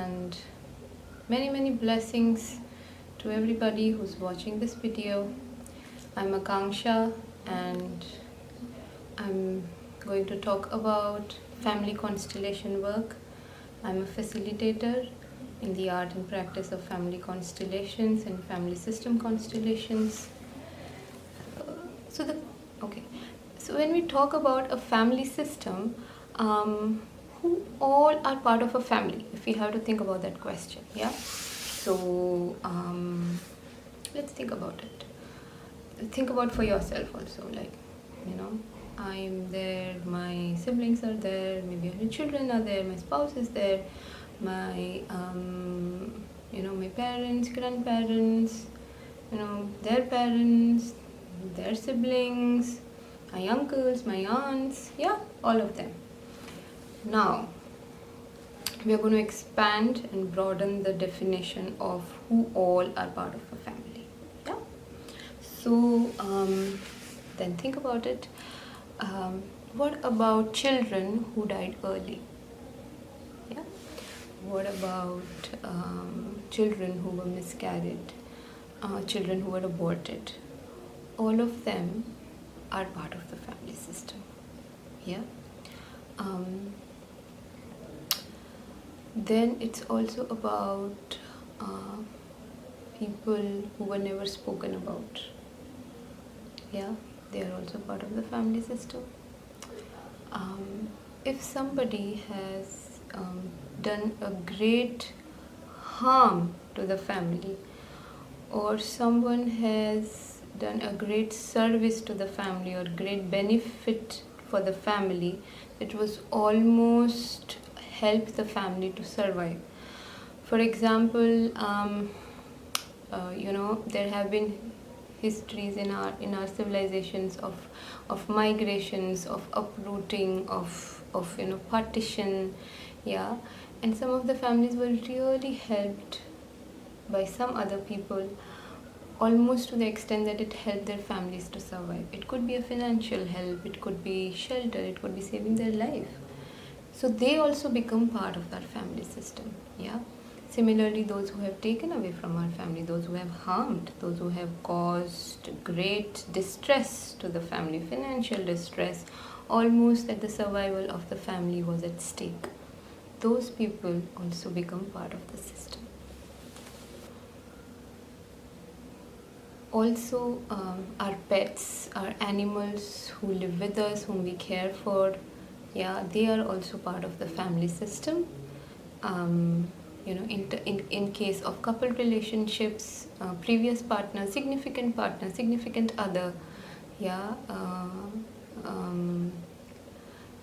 and many blessings to everybody who's watching this video. I'm Akanksha and I'm going to talk about family constellation work. I'm a facilitator in the art and practice of family constellations and family system constellations. So when we talk about a family system, who all are part of a family? If we have to think about that question, yeah. So let's think about it. Think about for yourself also, like, I'm there, my siblings are there, maybe my children are there, my spouse is there, my my parents, grandparents, their parents, their siblings, my uncles, my aunts, yeah, all of them. Now we are going to expand and broaden the definition of who all are part of a family. Yeah. So then think about it. What about children who died early? Yeah. What about children who were miscarried? Children who were aborted? All of them are part of the family system. Yeah. Then it's also about people who were never spoken about. Yeah, they are also part of the family system. If somebody has done a great harm to the family, or someone has done a great service to the family or great benefit for the family, it was almost help the family to survive. For example, there have been histories in our civilizations of migrations, of uprooting, of partition, yeah, and some of the families were really helped by some other people, almost to the extent that it helped their families to survive. It could be a financial help, it could be shelter, it could be saving their life. So they also become part of our family system. Yeah. Similarly, those who have taken away from our family, those who have harmed, those who have caused great distress to the family, financial distress, almost that the survival of the family was at stake. Those people also become part of the system. Also, our pets, our animals who live with us, whom we care for, yeah, they are also part of the family system. In case of couple relationships, previous partner, significant other, yeah.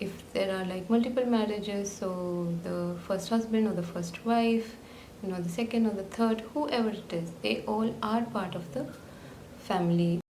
If there are like multiple marriages, so the first husband or the first wife, the second or the third, whoever it is, they all are part of the family